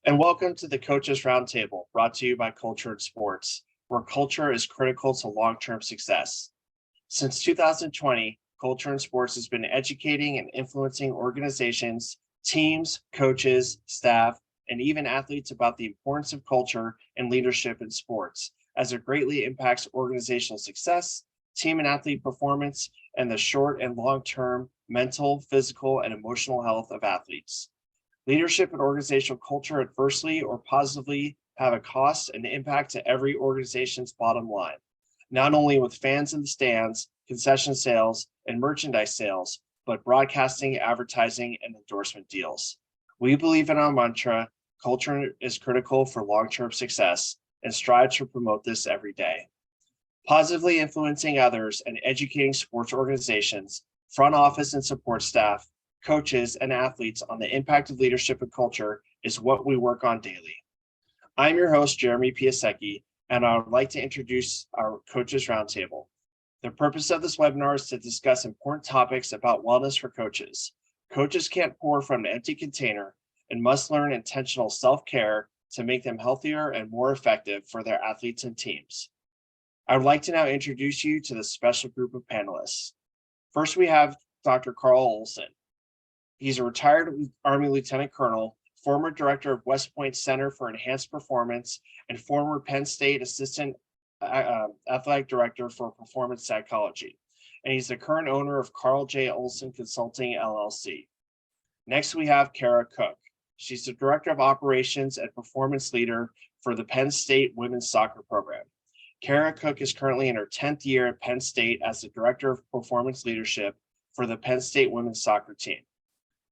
and welcome to the Coaches Roundtable, brought to you by Culture in Sports, where culture is critical to long-term success. Since 2020, Culture in Sports has been educating and influencing organizations, teams, coaches, staff, and even athletes about the importance of culture and leadership in sports, as it greatly impacts organizational success, team and athlete performance, and the short and long-term mental, physical, and emotional health of athletes. Leadership and organizational culture adversely or positively have a cost and impact to every organization's bottom line, not only with fans in the stands, concession sales, and merchandise sales, but broadcasting, advertising, and endorsement deals. We believe in our mantra, culture is critical for long-term success, and strive to promote this every day. Positively influencing others and educating sports organizations, front office and support staff, coaches, and athletes on the impact of leadership and culture is what we work on daily. I'm your host, Jeremy Piasecki, and I would like to introduce our Coaches Roundtable. The purpose of this webinar is to discuss important topics about wellness for coaches. Coaches can't pour from an empty container and must learn intentional self-care to make them healthier and more effective for their athletes and teams. I would like to now introduce you to the special group of panelists. First, we have Dr. Carl Olson. He's a retired Army Lieutenant Colonel, former director of West Point Center for Enhanced Performance, and former Penn State Assistant Athletic Director for Performance Psychology. And he's the current owner of Carl J. Olson Consulting, LLC. Next, we have Kara Cook. She's the Director of Operations and Performance Leader for the Penn State Women's Soccer Program. Kara Cook is currently in her 10th year at Penn State as the Director of Performance Leadership for the Penn State Women's Soccer Team.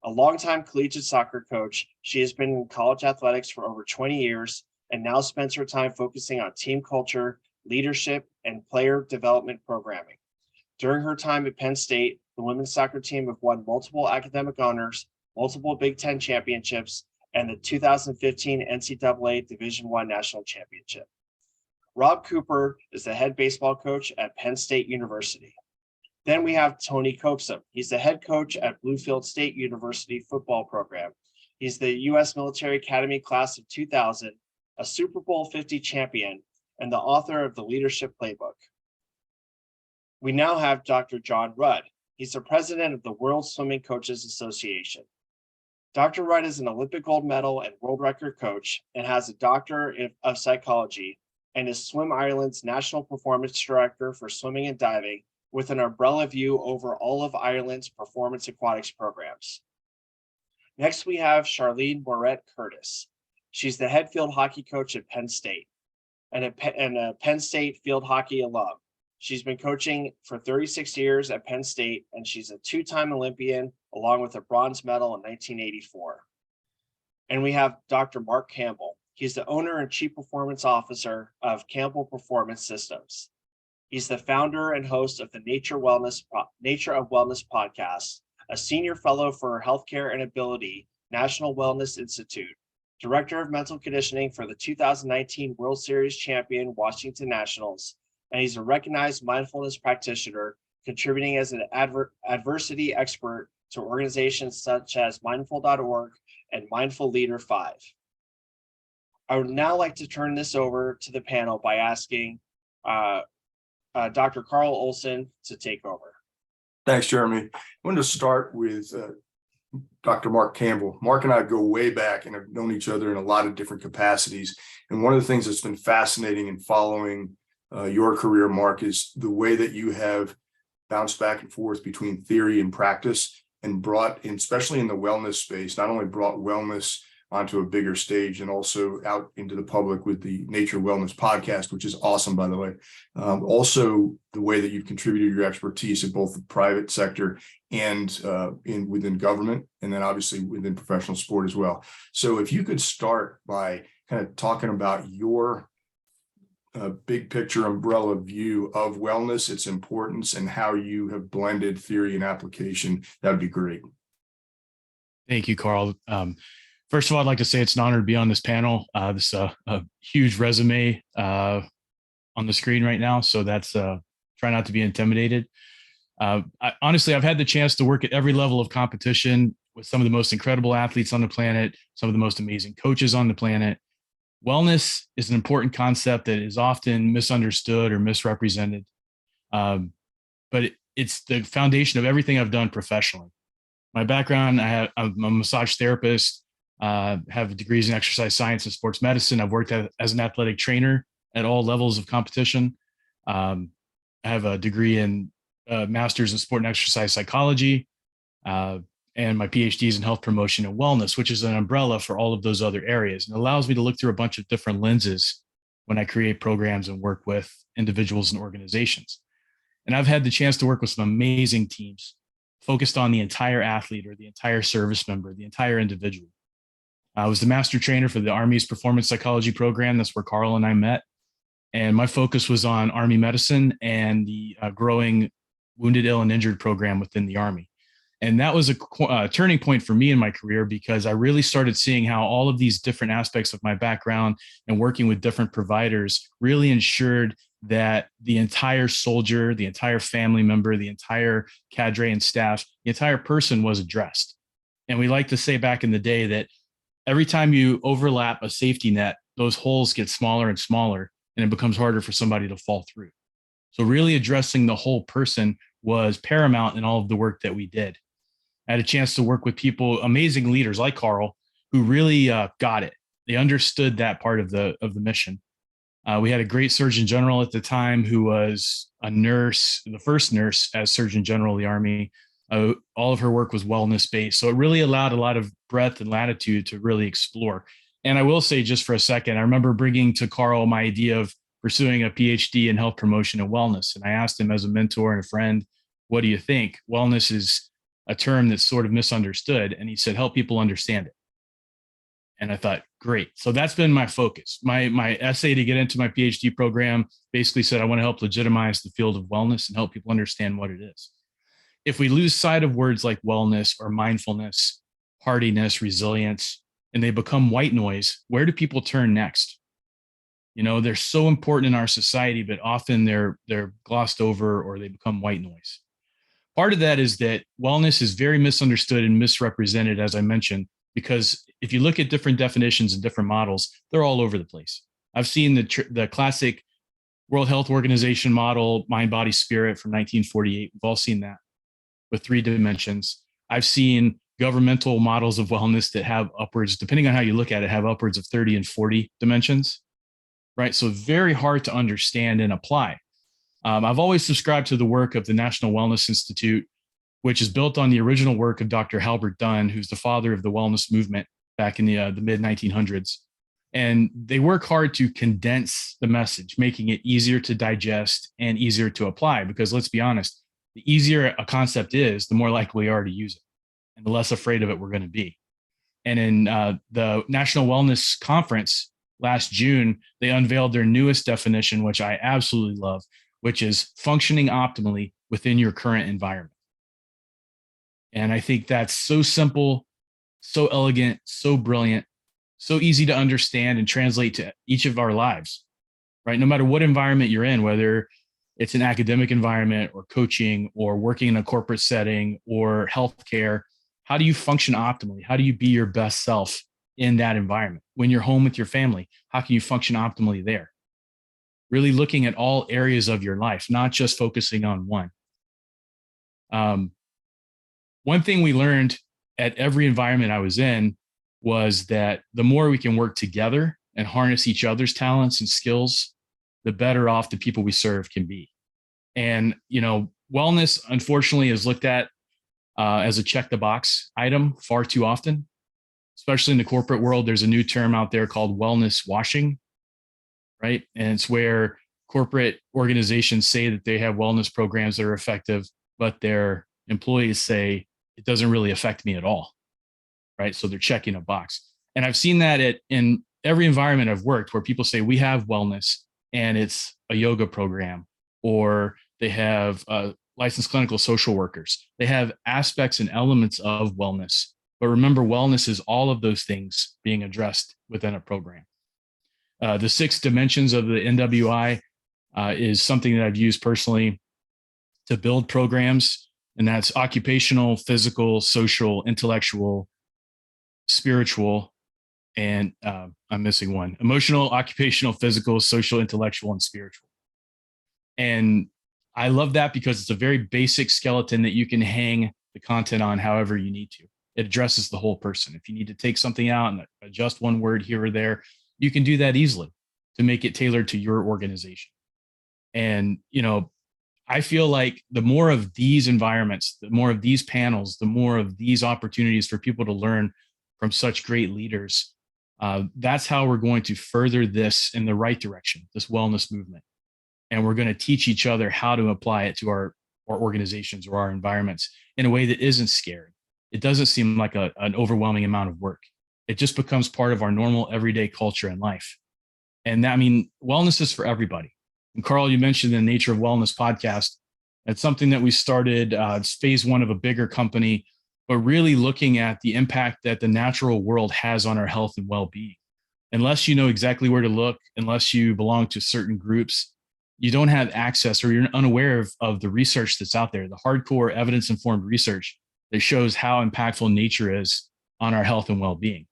A longtime collegiate soccer coach, she has been in college athletics for over 20 years and now spends her time focusing on team culture, leadership, and player development programming. During her time at Penn State, the women's soccer team have won multiple academic honors, multiple Big Ten championships, and the 2015 NCAA Division I National Championship. Rob Cooper is the head baseball coach at Penn State University. Then we have Tony Coxum. He's the head coach at Bluefield State University football program. He's the U.S. Military Academy class of 2000, a Super Bowl 50 champion, and the author of the Leadership Playbook. We now have Dr. John Rudd. He's the president of the World Swimming Coaches Association. Dr. Rudd is an Olympic gold medal and world record coach and has a doctor of psychology and is Swim Ireland's national performance director for swimming and diving, with an umbrella view over all of Ireland's performance aquatics programs. Next, we have Charlene Moret Curtis. She's the head field hockey coach at Penn State and a Penn State field hockey alum. She's been coaching for 36 years at Penn State, and she's a two-time Olympian, along with a bronze medal in 1984. And we have Dr. Mark Campbell. He's the owner and chief performance officer of Campbell Performance Systems. He's the founder and host of the Nature of Wellness podcast, a senior fellow for Healthcare and Ability, National Wellness Institute, director of mental conditioning for the 2019 World Series champion Washington Nationals, and he's a recognized mindfulness practitioner, contributing as an adversity expert to organizations such as Mindful.org and Mindful Leader 5. I would now like to turn this over to the panel by asking Dr. Carl Olson to take over. Thanks, Jeremy. I wanted to start with Dr. Mark Campbell. Mark and I go way back and have known each other in a lot of different capacities. And one of the things that's been fascinating in following your career, Mark, is the way that you have bounced back and forth between theory and practice and brought, especially in the wellness space, not only brought wellness onto a bigger stage and also out into the public with the Nature Wellness podcast, which is awesome, by the way. Also, the way that you've contributed your expertise in both the private sector and within government, and then obviously within professional sport as well. So if you could start by kind of talking about your big picture umbrella view of wellness, its importance, and how you have blended theory and application, that would be great. Thank you, Carl. First of all, I'd like to say it's an honor to be on this panel. This is a huge resume on the screen right now, so that's try not to be intimidated. Honestly, I've had the chance to work at every level of competition with some of the most incredible athletes on the planet, some of the most amazing coaches on the planet. Wellness is an important concept that is often misunderstood or misrepresented. But it's the foundation of everything I've done professionally. My background, I'm a massage therapist, have degrees in exercise science and sports medicine. I've worked as an athletic trainer at all levels of competition. I have a degree in master's in sport and exercise psychology, and my PhD in health promotion and wellness, which is an umbrella for all of those other areas. And it allows me to look through a bunch of different lenses when I create programs and work with individuals and organizations. And I've had the chance to work with some amazing teams focused on the entire athlete or the entire service member, the entire individual. I was the master trainer for the Army's performance psychology program. That's where Carl and I met. And my focus was on Army medicine and the growing wounded, ill, and injured program within the Army. And that was a turning point for me in my career, because I really started seeing how all of these different aspects of my background and working with different providers really ensured that the entire soldier, the entire family member, the entire cadre and staff, the entire person was addressed. And we like to say back in the day that every time you overlap a safety net, those holes get smaller and smaller, and it becomes harder for somebody to fall through. So really addressing the whole person was paramount in all of the work that we did. I had a chance to work with people, amazing leaders like Carl, who really got it. They understood that part of the mission. We had a great Surgeon General at the time who was a nurse, the first nurse as Surgeon General of the Army. All of her work was wellness based. So it really allowed a lot of breadth and latitude to really explore. And I will say, just for a second, I remember bringing to Carl my idea of pursuing a PhD in health promotion and wellness. And I asked him as a mentor and a friend, what do you think? Wellness is a term that's sort of misunderstood. And he said, help people understand it. And I thought, great. So that's been my focus. My essay to get into my PhD program basically said, I want to help legitimize the field of wellness and help people understand what it is. If we lose sight of words like wellness or mindfulness, hardiness, resilience, and they become white noise, where do people turn next? You know, they're so important in our society, but often they're glossed over or they become white noise. Part of that is that wellness is very misunderstood and misrepresented, as I mentioned, because if you look at different definitions and different models, they're all over the place. I've seen the classic World Health Organization model, mind, body, spirit from 1948. We've all seen that with 3 dimensions. I've seen governmental models of wellness that have upwards, depending on how you look at it, have upwards of 30 and 40 dimensions, right? So very hard to understand and apply. I've always subscribed to the work of the National Wellness Institute, which is built on the original work of Dr. Halbert Dunn, who's the father of the wellness movement back in the mid 1900s. And they work hard to condense the message, making it easier to digest and easier to apply. Because let's be honest, the easier a concept is, the more likely we are to use it and the less afraid of it we're going to be. And in the National Wellness Conference last June, they unveiled their newest definition, which I absolutely love, which is functioning optimally within your current environment. And I think that's so simple, so elegant, so brilliant, so easy to understand and translate to each of our lives, right? No matter what environment you're in, whether it's an academic environment or coaching or working in a corporate setting or healthcare, how do you function optimally? How do you be your best self in that environment? When you're home with your family, how can you function optimally there? Really looking at all areas of your life, not just focusing on one. One thing we learned at every environment I was in was that the more we can work together and harness each other's talents and skills, the better off the people we serve can be. And, you know, wellness, unfortunately, is looked at as a check the box item far too often, especially in the corporate world. There's a new term out there called wellness washing, right? And it's where corporate organizations say that they have wellness programs that are effective, but their employees say it doesn't really affect me at all, right? So they're checking a box. And I've seen that in every environment I've worked, where people say we have wellness and it's a yoga program, or they have licensed clinical social workers. They have aspects and elements of wellness. But remember, wellness is all of those things being addressed within a program. The 6 dimensions of the NWI is something that I've used personally to build programs And that's occupational, physical, social, intellectual, spiritual, and I'm missing one: emotional, occupational, physical, social, intellectual, and spiritual. And I love that because it's a very basic skeleton that you can hang the content on however you need to. It addresses the whole person. If you need to take something out and adjust one word here or there, you can do that easily to make it tailored to your organization. And, I feel like the more of these environments, the more of these panels, the more of these opportunities for people to learn from such great leaders, that's how we're going to further this in the right direction, this wellness movement. And we're going to teach each other how to apply it to our organizations or our environments in a way that isn't scary. It doesn't seem like an overwhelming amount of work. It just becomes part of our normal everyday culture and life. And that, wellness is for everybody. And Carl, you mentioned the Nature of Wellness podcast. It's something that we started. It's phase one of a bigger company, but really looking at the impact that the natural world has on our health and well-being. Unless you know exactly where to look, unless you belong to certain groups, you don't have access, or you're unaware of the research that's out there, the hardcore evidence-informed research that shows how impactful nature is on our health and well-being.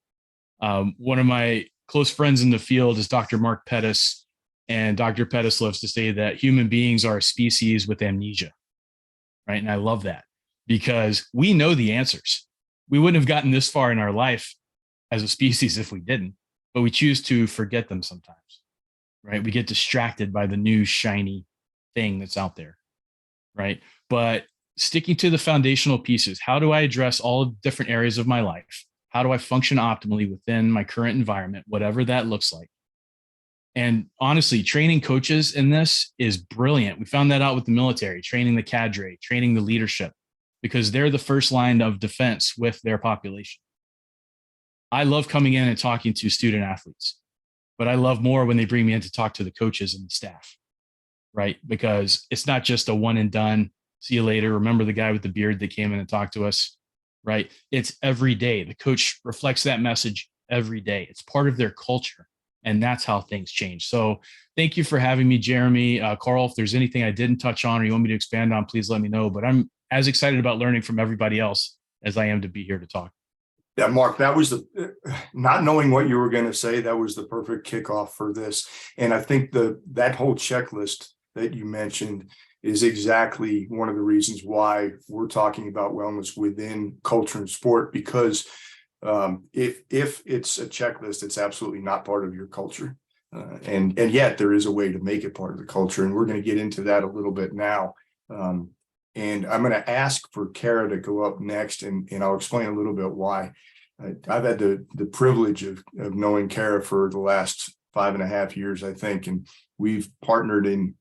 One of my close friends in the field is Dr. Mark Pettis, and Dr. Pettis loves to say that human beings are a species with amnesia, right? And I love that because we know the answers. We wouldn't have gotten this far in our life as a species if we didn't, but we choose to forget them sometimes, right? We get distracted by the new shiny thing that's out there, right? But sticking to the foundational pieces, how do I address all different areas of my life? How do I function optimally within my current environment, whatever that looks like? And honestly, training coaches in this is brilliant. We found that out with the military, training the cadre, training the leadership, because they're the first line of defense with their population. I love coming in and talking to student athletes, but I love more when they bring me in to talk to the coaches and the staff, right? Because it's not just a one and done, see you later. Remember the guy with the beard that came in and talked to us, right? It's every day. The coach reflects that message every day. It's part of their culture. And that's how things change. So thank you for having me, Jeremy. Carl, if there's anything I didn't touch on or you want me to expand on, please let me know. But I'm as excited about learning from everybody else as I am to be here to talk. Yeah, Mark, that was not knowing what you were going to say. That was the perfect kickoff for this. And I think that whole checklist that you mentioned is exactly one of the reasons why we're talking about wellness within culture and sport, because if it's a checklist, it's absolutely not part of your culture. And yet there is a way to make it part of the culture. And we're going to get into that a little bit now. And I'm going to ask for Kara to go up next, and I'll explain a little bit why. I've had the privilege of knowing Kara for the last 5.5 years, I think, and we've partnered in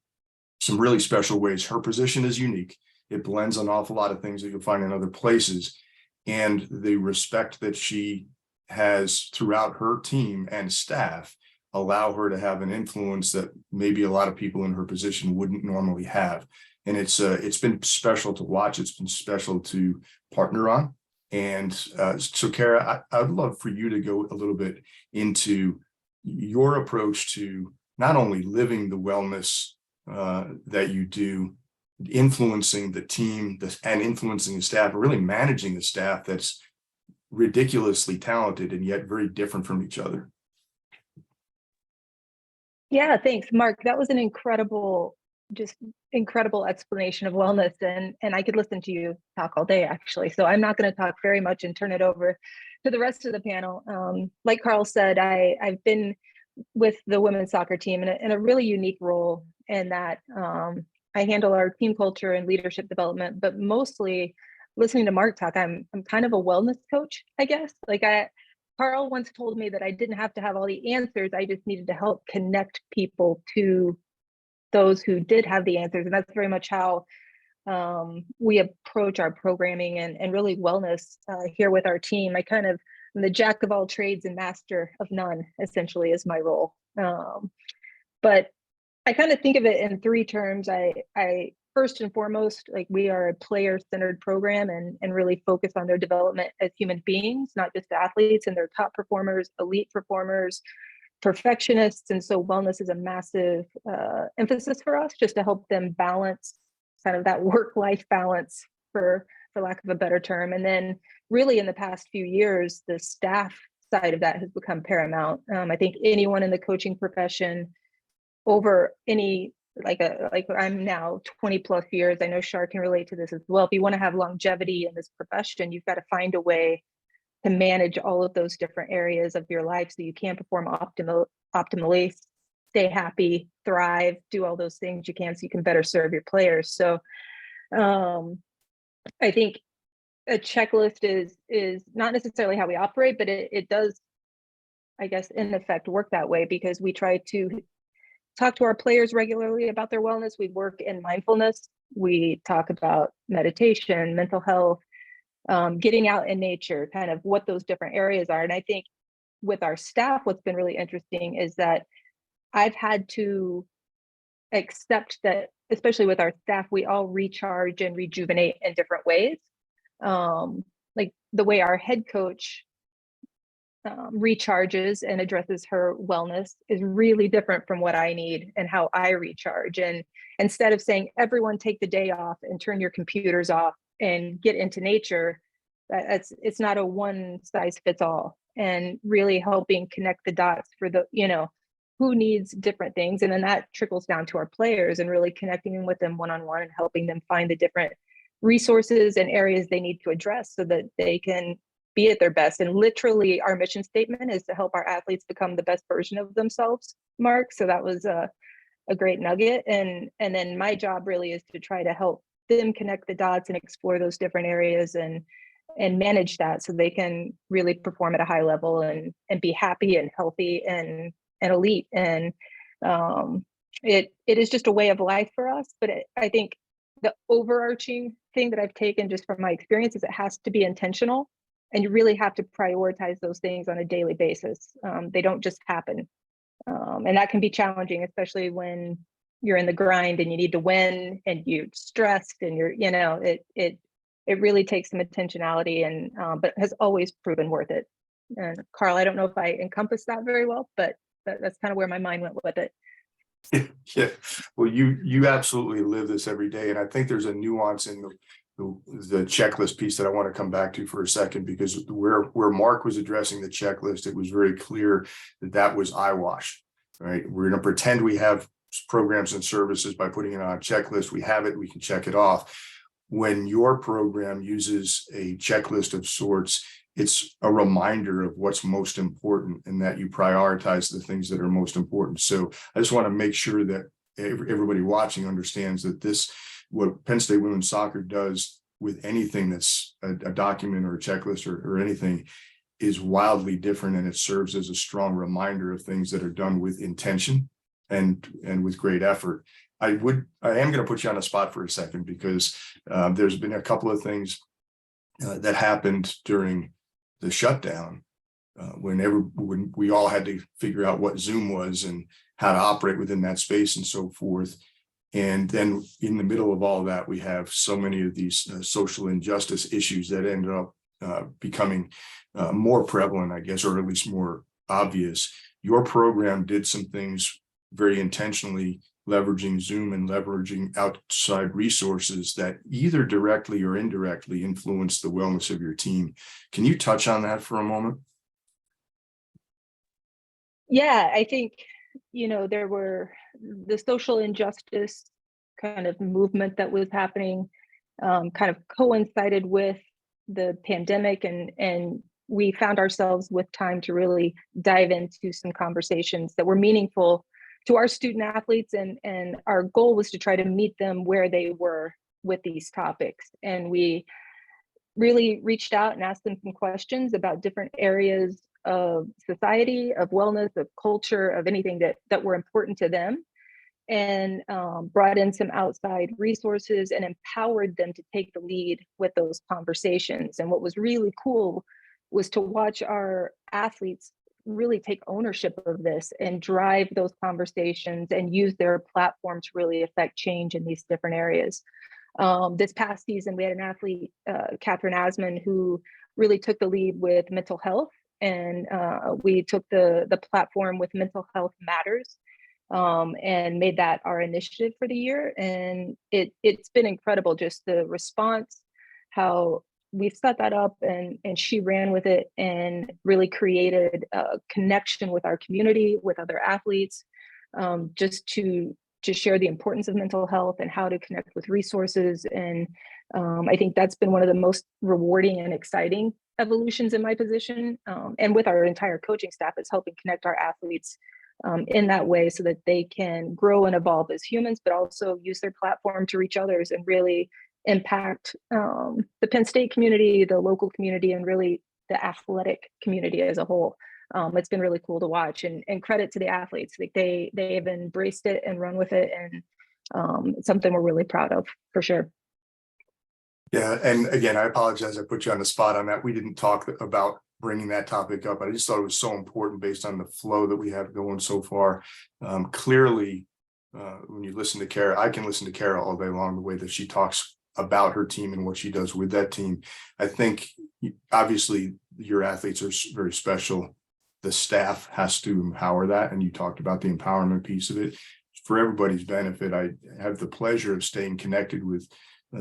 some really special ways. Her position is unique. It blends an awful lot of things that you'll find in other places. And the respect that she has throughout her team and staff allow her to have an influence that maybe a lot of people in her position wouldn't normally have. And it's been special to watch. It's been special to partner on. And so, Kara, I would love for you to go a little bit into your approach to not only living the wellness that you do, influencing the team and influencing the staff, but really managing the staff that's ridiculously talented and yet very different from each other. Yeah, thanks, Mark. That was an incredible explanation of wellness, and I could listen to you talk all day, actually. So I'm not going to talk very much and turn it over to the rest of the panel. Like Carl said, I've been with the women's soccer team in a really unique role in that I handle our team culture and leadership development, but mostly listening to Mark talk, I'm kind of a wellness coach, I guess. Carl once told me that I didn't have to have all the answers. I just needed to help connect people to those who did have the answers. And that's very much how we approach our programming and really wellness here with our team. I'm the jack of all trades and master of none, essentially, is my role. But I kind of think of it in three terms. I first and foremost, we are a player-centered program and really focus on their development as human beings, not just athletes, and their top performers, elite performers, perfectionists. And so wellness is a massive emphasis for us, just to help them balance kind of that work-life balance for lack of a better term. And then really in the past few years, the staff side of that has become paramount. I think anyone in the coaching profession over any, like I'm now 20 plus years, I know Shar can relate to this as well. If you want to have longevity in this profession, you've got to find a way to manage all of those different areas of your life so you can perform optimally, stay happy, thrive, do all those things you can so you can better serve your players. So I think a checklist is not necessarily how we operate, but it does, I guess, in effect work that way, because we try to talk to our players regularly about their wellness. We work in mindfulness. We talk about meditation, mental health, getting out in nature, kind of what those different areas are. And I think with our staff, what's been really interesting is that I've had to accept that, especially with our staff, we all recharge and rejuvenate in different ways. Like the way our head coach recharges and addresses her wellness is really different from what I need and how I recharge. And instead of saying, everyone take the day off and turn your computers off and get into nature, it's not a one size fits all, and really helping connect the dots for the, who needs different things. And then that trickles down to our players and really connecting with them one-on-one and helping them find the different resources and areas they need to address so that they can be at their best. And literally our mission statement is to help our athletes become the best version of themselves, Mark. So that was a great nugget. And then my job really is to try to help them connect the dots and explore those different areas and manage that so they can really perform at a high level and be happy and healthy and elite. And it is just a way of life for us. But I think the overarching thing that I've taken just from my experience is it has to be intentional. And you really have to prioritize those things on a daily basis. They don't just happen. And that can be challenging, especially when you're in the grind and you need to win and you're stressed and it really takes some intentionality and but has always proven worth it. And Carl, I don't know if I encompassed that very well, but that's kind of where my mind went with it. Yeah, well, you absolutely live this every day, and I think there's a nuance in the checklist piece that I want to come back to for a second, because where Mark was addressing the checklist, it was very clear that was eyewash, right? We're going to pretend we have programs and services by putting it on a checklist. We have it, we can check it off. When your program uses a checklist of sorts, it's a reminder of what's most important and that you prioritize the things that are most important. So I just want to make sure that everybody watching understands that what Penn State women's soccer does with anything that's a document or a checklist or anything is wildly different, and it serves as a strong reminder of things that are done with intention and with great effort. I am going to put you on the spot for a second, because there's been a couple of things that happened during the shutdown when we all had to figure out what Zoom was and how to operate within that space and so forth. And then in the middle of all of that, we have so many of these social injustice issues that ended up becoming more prevalent, I guess, or at least more obvious. Your program did some things very intentionally, leveraging Zoom and leveraging outside resources that either directly or indirectly influence the wellness of your team. Can you touch on that for a moment? Yeah, I think, there were the social injustice kind of movement that was happening, kind of coincided with the pandemic, and we found ourselves with time to really dive into some conversations that were meaningful to our student athletes, and our goal was to try to meet them where they were with these topics. And we really reached out and asked them some questions about different areas of society, of wellness, of culture, of anything that were important to them, and brought in some outside resources and empowered them to take the lead with those conversations. And what was really cool was to watch our athletes really take ownership of this and drive those conversations and use their platform to really affect change in these different areas. This past season, we had an athlete, Catherine Asman, who really took the lead with mental health, and we took the platform with Mental Health Matters, and made that our initiative for the year. And it's been incredible, just the response how we set that up, and she ran with it and really created a connection with our community, with other athletes, just to share the importance of mental health and how to connect with resources. And I think that's been one of the most rewarding and exciting evolutions in my position, and with our entire coaching staff, is helping connect our athletes in that way so that they can grow and evolve as humans, but also use their platform to reach others and really impact the Penn State community, the local community, and really the athletic community as a whole. It's been really cool to watch, and credit to the athletes. Like they have embraced it and run with it, and it's something we're really proud of, for sure. Yeah, and again, I apologize, I put you on the spot on that. We didn't talk about bringing that topic up. I just thought it was so important based on the flow that we have going so far. Clearly, when you listen to Kara, I can listen to Kara all day long, the way that she talks about her team and what she does with that team. I think obviously your athletes are very special. The staff has to empower that. And you talked about the empowerment piece of it. For everybody's benefit, I have the pleasure of staying connected with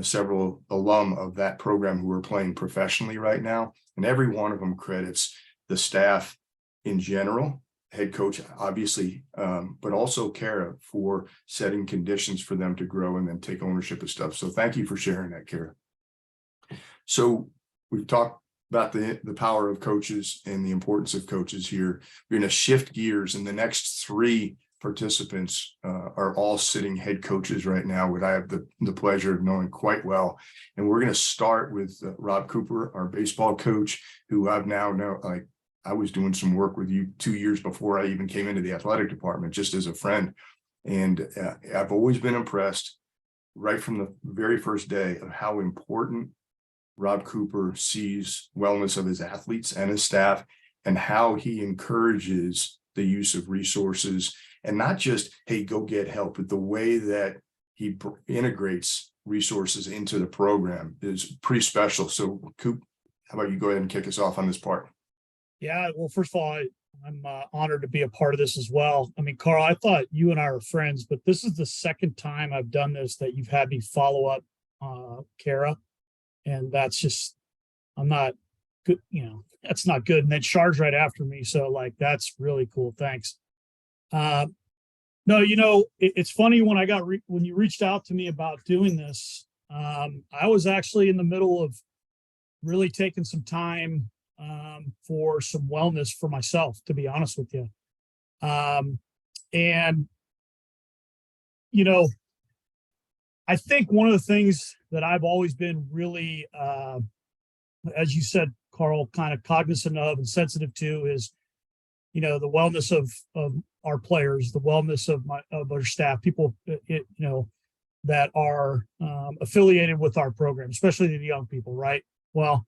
several alum of that program who are playing professionally right now. And every one of them credits the staff in general, head coach, obviously, but also Kara for setting conditions for them to grow and then take ownership of stuff. So thank you for sharing that, Kara. So we've talked about the power of coaches and the importance of coaches here. We're going to shift gears, and the next three participants are all sitting head coaches right now, which I have the pleasure of knowing quite well. And we're going to start with Rob Cooper, our baseball coach, who I've now known, like, I was doing some work with you 2 years before I even came into the athletic department, just as a friend. And I've always been impressed right from the very first day of how important Rob Cooper sees wellness of his athletes and his staff, and how he encourages the use of resources, and not just, hey, go get help, but the way that he integrates resources into the program is pretty special. So Coop, how about you go ahead and kick us off on this part? Yeah, well, first of all, I'm honored to be a part of this as well. I mean, Carl, I thought you and I were friends, but this is the second time I've done this that you've had me follow up Kara. And that's just, I'm not good, that's not good. And then Char's right after me. So like, that's really cool. Thanks. No, it's funny when I got, when you reached out to me about doing this, I was actually in the middle of really taking some time for some wellness for myself, to be honest with you. And, I think one of the things that I've always been really, as you said, Carl, kind of cognizant of and sensitive to is, the wellness of our players, the wellness of our staff, people, that are affiliated with our program, especially the young people, right? Well,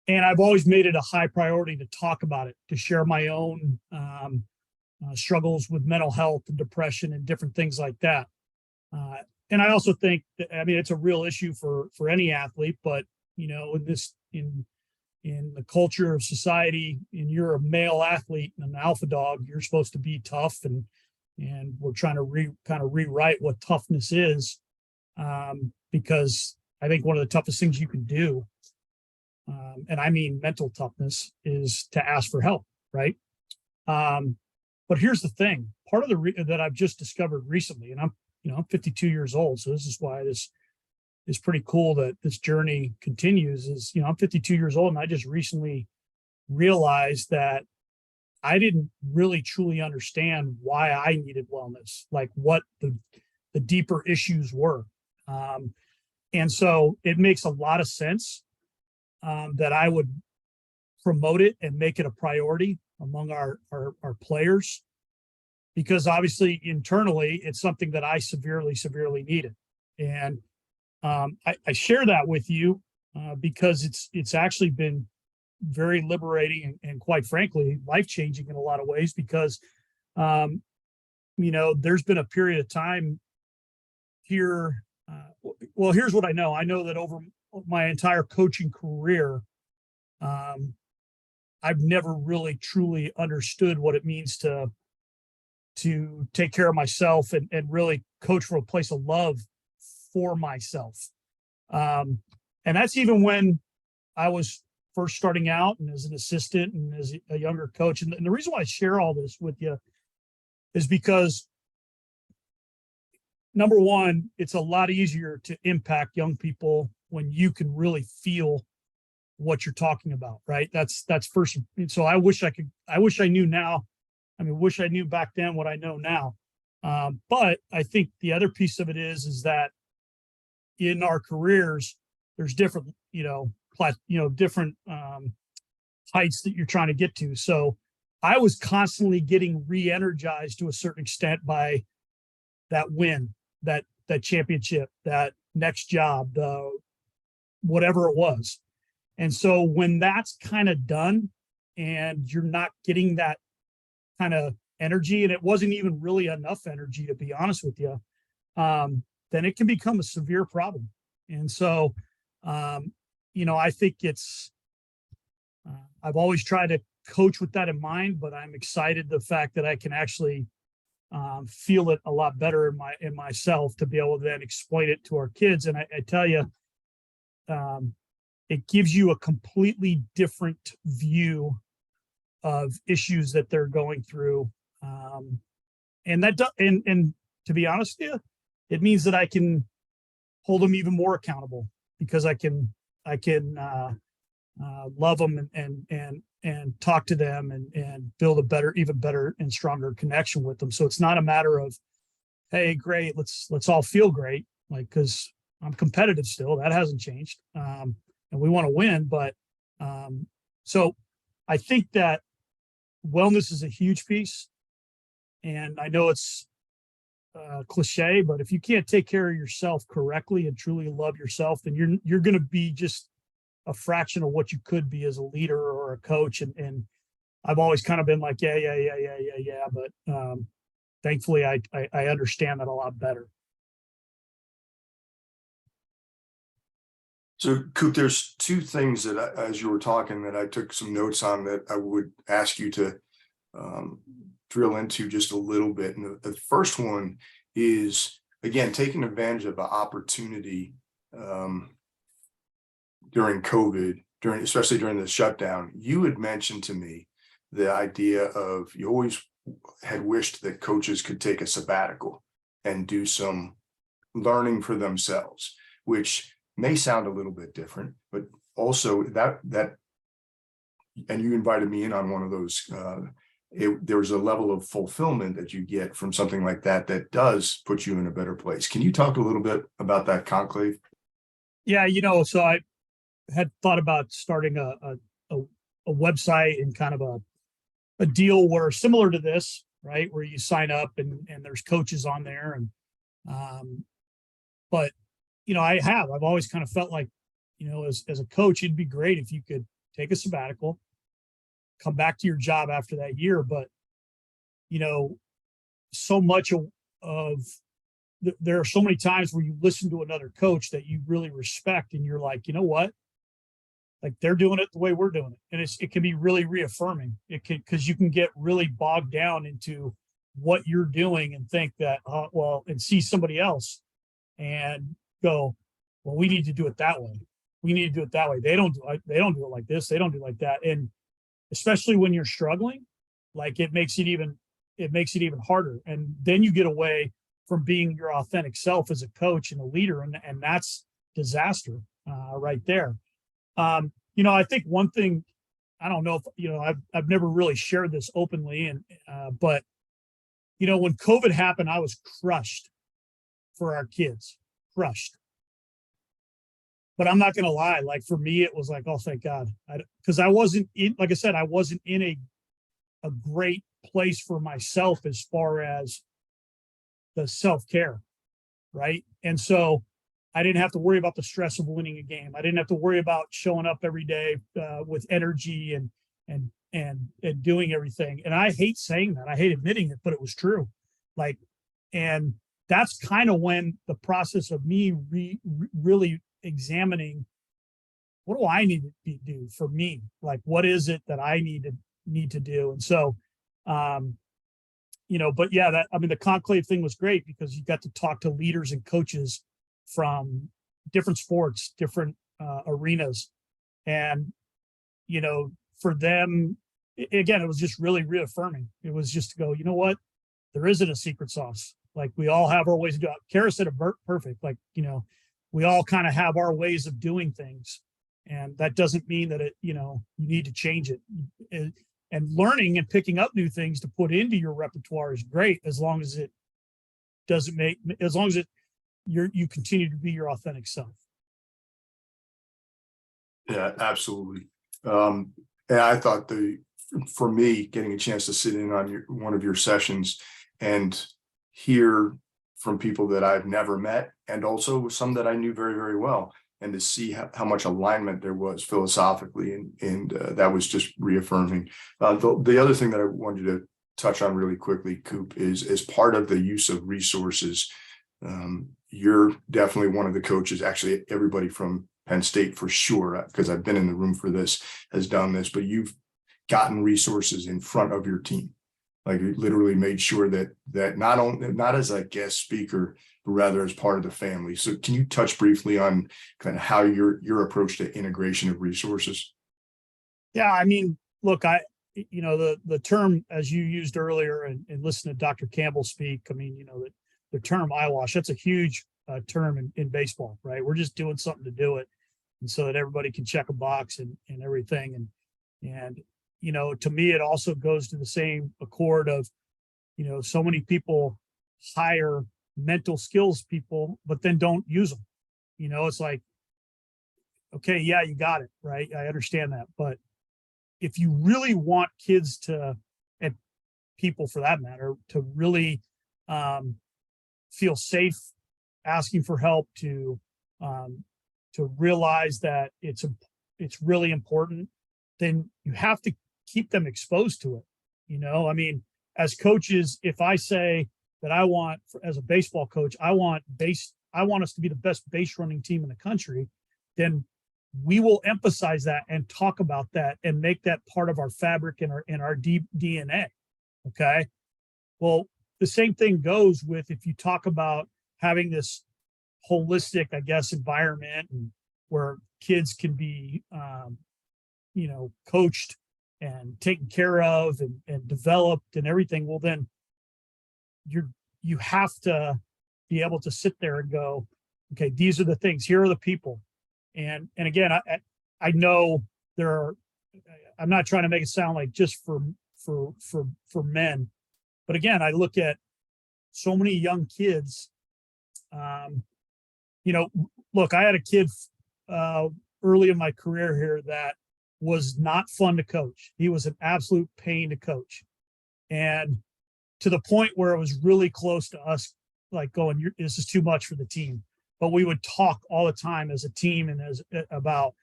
and I've always made it a high priority to talk about it, to share my own struggles with mental health and depression and different things like that. And I also think that, it's a real issue for any athlete, but, in the culture of society, and you're a male athlete and an alpha dog, you're supposed to be tough, and we're trying to kind of rewrite what toughness is, because I think one of the toughest things you can do, and I mean mental toughness, is to ask for help, right? But here's the thing: part of that I've just discovered recently, and I'm 52 years old, so this is why this is pretty cool that this journey continues. Is I'm 52 years old, and I just recently realized that I didn't really truly understand why I needed wellness, like what the deeper issues were, and so it makes a lot of sense that I would promote it and make it a priority among our players, because obviously internally it's something that I severely needed. And I share that with you because it's actually been very liberating and quite frankly, life-changing in a lot of ways, because, there's been a period of time here. Well, here's what I know. I know that over my entire coaching career, I've never really truly understood what it means to take care of myself and really coach from a place of love for myself. And that's even when I was first starting out and as an assistant and as a younger coach. And the reason why I share all this with you is because, number one, it's a lot easier to impact young people when you can really feel what you're talking about, right? That's first. And so I wish I knew now. I mean, wish I knew back then what I know now. But I think the other piece of it is that in our careers, there's different, different heights that you're trying to get to. So I was constantly getting re-energized to a certain extent by that win, that championship, that next job, whatever it was. And so when that's kind of done and you're not getting that kind of energy, and it wasn't even really enough energy, to be honest with you, then it can become a severe problem. And so, I think I've always tried to coach with that in mind, but I'm excited the fact that I can actually feel it a lot better in myself to be able to then explain it to our kids. And I tell you, it gives you a completely different view of issues that they're going through. And to be honest with you, it means that I can hold them even more accountable because I can love them and talk to them and build a even better and stronger connection with them. So it's not a matter of, hey, great, let's all feel great, like, because I'm competitive still. That hasn't changed. And we want to win. But so I think that wellness is a huge piece. And I know it's cliche, but if you can't take care of yourself correctly and truly love yourself, then you're going to be just a fraction of what you could be as a leader or a coach. And I've always kind of been like, yeah. But thankfully, I understand that a lot better. So, Coop, there's two things that as you were talking, that I took some notes on that I would ask you to drill into just a little bit. And the first one is, again, taking advantage of an opportunity during COVID, especially during the shutdown. You had mentioned to me the idea of, you always had wished that coaches could take a sabbatical and do some learning for themselves, which may sound a little bit different, but also that, and you invited me in on one of those. There's a level of fulfillment that you get from something like that does put you in a better place. Can you talk a little bit about that conclave? Yeah, so I had thought about starting a website and kind of a deal where similar to this, right, where you sign up and there's coaches on there, and but I've always kind of felt like, as a coach, it'd be great if you could take a sabbatical, come back to your job after that year. But, so much there are so many times where you listen to another coach that you really respect and you're like, you know what? Like, they're doing it the way we're doing it. And it can be really reaffirming. Because you can get really bogged down into what you're doing and think that, and see somebody else and go, well, we need to do it that way. We need to do it that way. They don't do it like this. They don't do it like that. And especially when you're struggling, like, it makes it even harder. And then you get away from being your authentic self as a coach and a leader. And that's disaster right there. I think one thing, I don't know if, I've never really shared this openly, but when COVID happened, I was crushed for our kids. Crushed. But I'm not going to lie. Like, for me, it was like, oh, thank God. Because I wasn't in a great place for myself as far as the self-care. Right. And so I didn't have to worry about the stress of winning a game. I didn't have to worry about showing up every day with energy and doing everything. And I hate saying that. I hate admitting it, but it was true. And that's kind of when the process of me really examining, what do I need to do for me? Like, what is it that I need to do? And so, but yeah, the conclave thing was great because you got to talk to leaders and coaches from different sports, different arenas. And, you know, for them, again, it was just really reaffirming. It was just to go, you know what? There isn't a secret sauce. Like, we all have our ways to do it. Kara said it perfect. Like, you know, we all kind of have our ways of doing things. And that doesn't mean that you need to change it. And learning and picking up new things to put into your repertoire is great, as long as it you continue to be your authentic self. Yeah, absolutely. And I thought for me, getting a chance to sit in on one of your sessions and hear from people that I've never met, and also some that I knew very, very well, and to see how much alignment there was philosophically, and that was just reaffirming. The other thing that I wanted to touch on really quickly, Coop, is as part of the use of resources. You're definitely one of the coaches, actually everybody from Penn State for sure, because I've been in the room for this, has done this, but you've gotten resources in front of your team. Like, you literally made sure that not as a guest speaker, but rather as part of the family. So can you touch briefly on kind of how your approach to integration of resources? Yeah, I mean, look, the term, as you used earlier, and listen to Dr. Campbell speak, I mean, you know, the term eyewash, that's a huge term in baseball, right? We're just doing something to do it, and so that everybody can check a box and everything. And you know, to me, it also goes to the same accord of, you know, so many people hire mental skills people, but then don't use them. You know, it's like, okay, yeah, you got it, right? I understand that. But if you really want kids to, and people for that matter, to really feel safe asking for help, to realize that it's really important, then you have to keep them exposed to it. You know, I mean, as coaches, if I say that as a baseball coach, I want us to be the best base running team in the country, then we will emphasize that and talk about that and make that part of our fabric and our DNA. Okay. Well, the same thing goes with, if you talk about having this holistic, I guess, environment, and where kids can be, you know, coached and taken care of and developed and everything. Well, then you have to be able to sit there and go, okay, these are the things, here are the people. And again, I know I'm not trying to make it sound like just for men, but again, I look at so many young kids. You know, look, I had a kid early in my career here that was not fun to coach. He was an absolute pain to coach. And to the point where it was really close to us, like, going, this is too much for the team. But we would talk all the time as a team and about,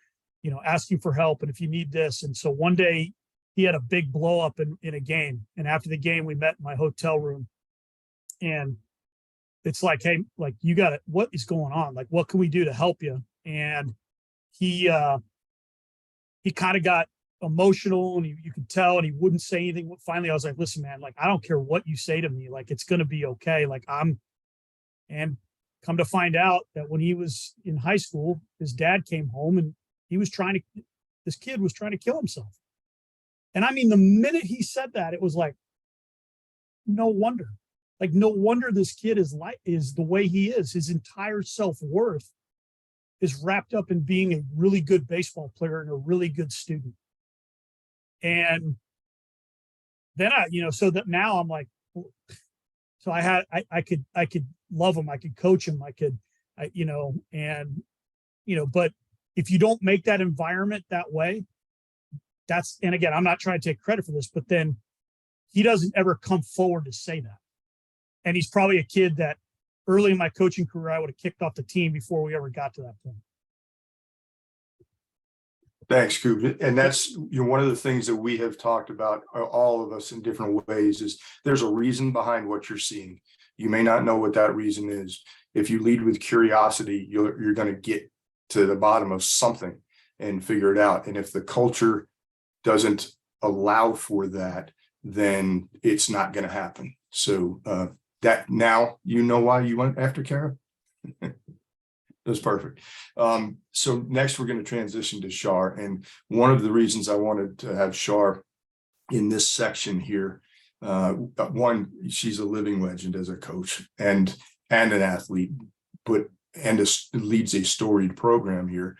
you know, asking for help, and if you need this. And so one day he had a big blow up in a game. And after the game, we met in my hotel room, and it's like, hey, like, you got it. What is going on? Like, what can we do to help you? And he kind of got emotional, and you could tell, and he wouldn't say anything. Finally, I was like, listen, man, like, I don't care what you say to me. Like, it's going to be okay. Like, and come to find out that when he was in high school, his dad came home, and this kid was trying to kill himself. And I mean, the minute he said that, it was like, no wonder this kid is the way he is. His entire self-worth is wrapped up in being a really good baseball player and a really good student. And then so that now I'm like, so I could love him. I could coach him. But if you don't make that environment that way, and again, I'm not trying to take credit for this, but then he doesn't ever come forward to say that. And he's probably a kid that early in my coaching career, I would have kicked off the team before we ever got to that point. Thanks, Coop. And that's, one of the things that we have talked about, all of us, in different ways, is there's a reason behind what you're seeing. You may not know what that reason is. If you lead with curiosity, you're going to get to the bottom of something and figure it out. And if the culture doesn't allow for that, then it's not going to happen. So that now you know why you went after Kara. That's perfect. So next we're going to transition to Shar. And one of the reasons I wanted to have Shar in this section here, one, she's a living legend as a coach and an athlete, leads a storied program here.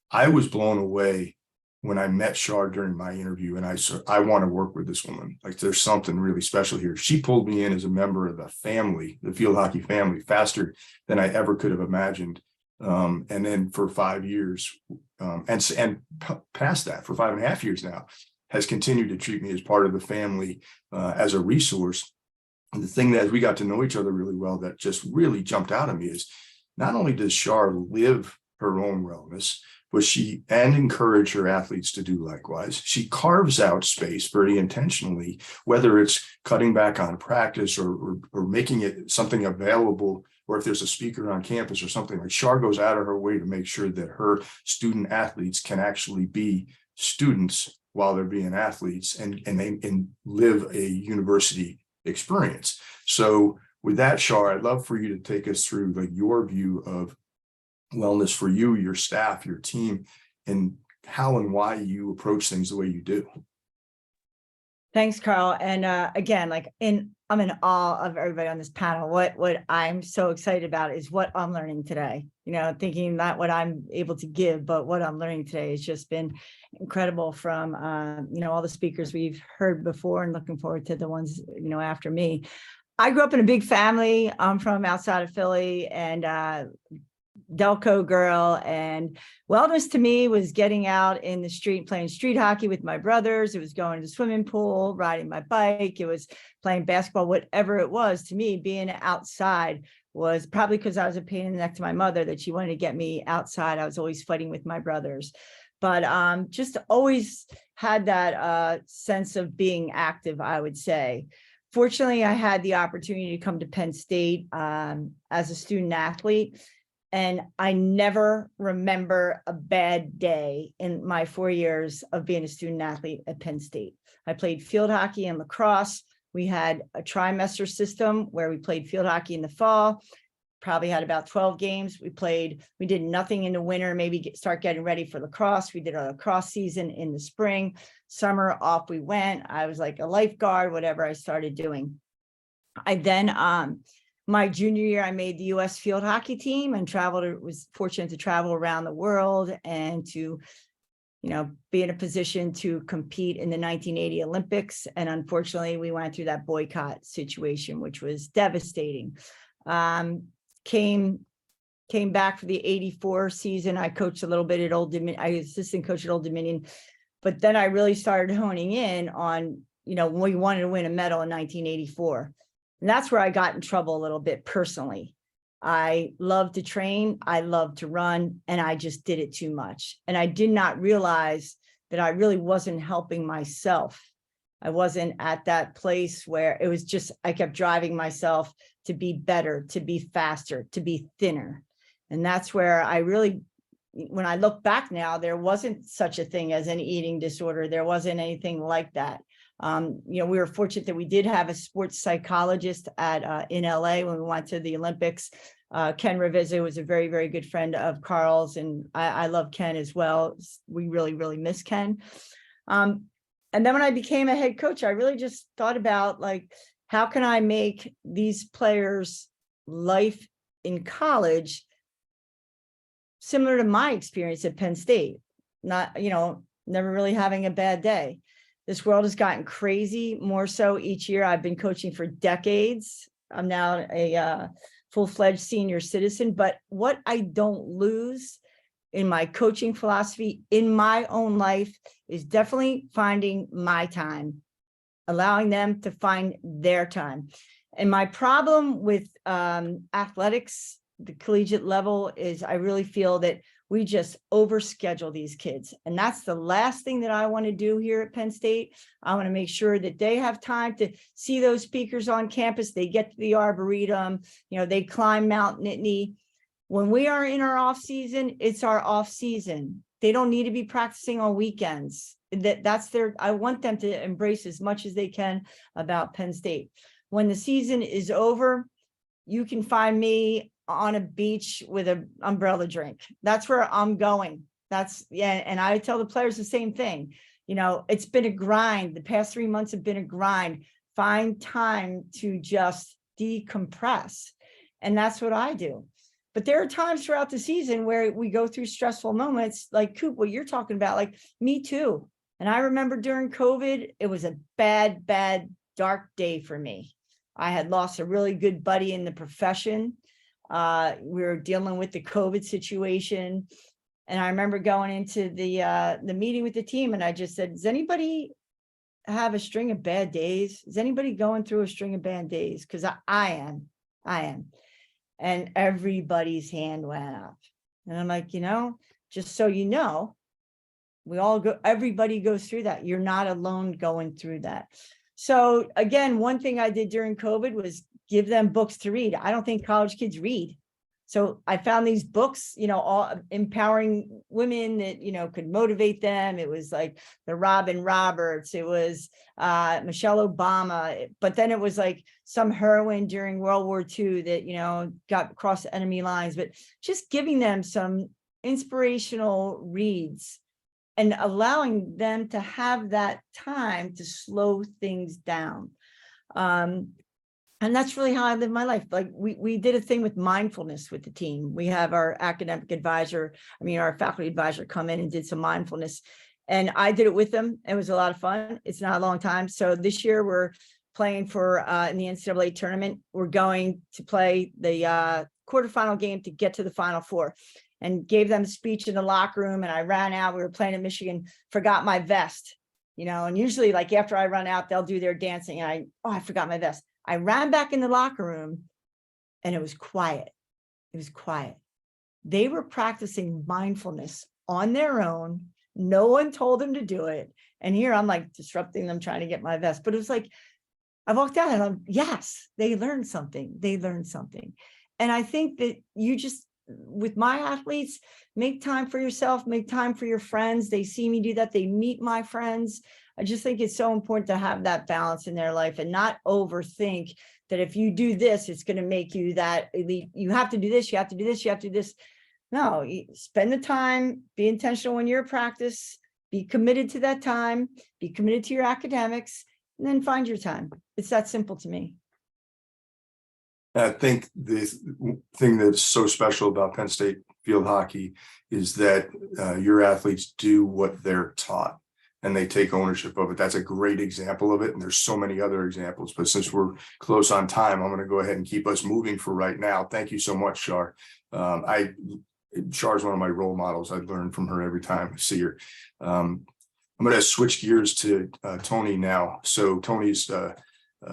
I was blown away when I met Shar during my interview, and I want to work with this woman. Like, there's something really special here. She pulled me in as a member of the family, the field hockey family, faster than I ever could have imagined. And then for 5 years, and past that, for 5.5 years now, has continued to treat me as part of the family, as a resource. And the thing that, as we got to know each other really well, that just really jumped out at me is not only does Shar live her own wellness, but she encourage her athletes to do likewise. She carves out space very intentionally, whether it's cutting back on practice or making it something available, or if there's a speaker on campus or something. Like, Shar goes out of her way to make sure that her student athletes can actually be students while they're being athletes and live a university experience. So with that, Shar, I'd love for you to take us through like your view of wellness for you, your staff, your team, and how and why you approach things the way you do. Thanks, Carl. And again, I'm in awe of everybody on this panel. What I'm so excited about is what I'm learning today. Thinking not what I'm able to give, but what I'm learning today has just been incredible from all the speakers we've heard before, and looking forward to the ones after me. I grew up in a big family. I'm from outside of Philly, and Delco girl, and wellness to me was getting out in the street, playing street hockey with my brothers. It was going to the swimming pool, riding my bike. It was playing basketball, whatever it was. To me, being outside was probably because I was a pain in the neck to my mother, that she wanted to get me outside. I was always fighting with my brothers, but just always had that sense of being active, I would say. Fortunately, I had the opportunity to come to Penn State as a student athlete. And I never remember a bad day in my 4 years of being a student athlete at Penn State. I played field hockey and lacrosse. We had a trimester system where we played field hockey in the fall, probably had about 12 games. We did nothing in the winter, maybe start getting ready for lacrosse. We did a lacrosse season in the spring. Summer, off we went. I was like a lifeguard, whatever I started doing. I then, my junior year, I made the U.S. field hockey team and was fortunate to travel around the world and to, be in a position to compete in the 1980 Olympics. And unfortunately, we went through that boycott situation, which was devastating. Came back for the 84 season. I coached a little bit at Old Dominion. I was assistant coach at Old Dominion. But then I really started honing in on, when we wanted to win a medal in 1984. And that's where I got in trouble a little bit personally. I love to train, I love to run, and I just did it too much. And I did not realize that I really wasn't helping myself. I wasn't at that place where it was just, I kept driving myself to be better, to be faster, to be thinner. And that's where I really, when I look back now, there wasn't such a thing as an eating disorder. There wasn't anything like that. We were fortunate that we did have a sports psychologist in LA when we went to the Olympics. Ken Ravizza was a very, very good friend of Carl's, and I love Ken as well. We really, really miss Ken. And then when I became a head coach, I really just thought about how can I make these players' life in college similar to my experience at Penn State, not, never really having a bad day. This world has gotten crazy, more so each year. I've been coaching for decades. I'm now a full-fledged senior citizen, but what I don't lose in my coaching philosophy in my own life is definitely finding my time, allowing them to find their time. And my problem with athletics, the collegiate level, is I really feel that we just overschedule these kids. And that's the last thing that I want to do here at Penn State. I want to make sure that they have time to see those speakers on campus. They get to the Arboretum, they climb Mount Nittany. When we are in our off season, it's our off season. They don't need to be practicing on weekends. I want them to embrace as much as they can about Penn State. When the season is over, you can find me on a beach with an umbrella drink. That's where I'm going. And I tell the players the same thing. It's been a grind. The past 3 months have been a grind. Find time to just decompress. And that's what I do. But there are times throughout the season where we go through stressful moments, like Coop, what you're talking about, like me too. And I remember during COVID, it was a bad, dark day for me. I had lost a really good buddy in the profession. We were dealing with the COVID situation. And I remember going into the meeting with the team, and I just said, does anybody have a string of bad days? Is anybody going through a string of bad days? Because I am. And everybody's hand went up. And I'm like, just so you know, everybody goes through that. You're not alone going through that. So again, one thing I did during COVID was give them books to read. I don't think college kids read. So I found these books, all empowering women that, could motivate them. It was like the Robin Roberts, it was Michelle Obama, but then it was like some heroine during World War II that, got across the enemy lines, but just giving them some inspirational reads and allowing them to have that time to slow things down. And that's really how I live my life. Like we did a thing with mindfulness with the team. We have our academic advisor, our faculty advisor come in and did some mindfulness. And I did it with them. It was a lot of fun. It's not a long time. So this year we're playing for in the NCAA tournament. We're going to play the quarterfinal game to get to the Final Four, and gave them a speech in the locker room. And I ran out. We were playing in Michigan, forgot my vest, and usually like after I run out, they'll do their dancing. And I forgot my vest. I ran back in the locker room and it was quiet. It was quiet. They were practicing mindfulness on their own. No one told them to do it. And here I'm like disrupting them, trying to get my vest. But it was like, I walked out and yes, they learned something. They learned something. And I think that you just, with my athletes, make time for yourself, make time for your friends. They see me do that. They meet my friends. I just think it's so important to have that balance in their life and not overthink that if you do this, it's going to make you that elite. You have to do this, you have to do this, you have to do this. No, spend the time, be intentional when you're at practice, be committed to that time, be committed to your academics, and then find your time. It's that simple to me. I think the thing that's so special about Penn State field hockey is that your athletes do what they're taught and they take ownership of it. That's a great example of it. And there's so many other examples, but since we're close on time, I'm going to go ahead and keep us moving for right now. Thank you so much, Shar. Char's one of my role models. I learn from her every time I see her. I'm going to switch gears to Tony now. So Tony's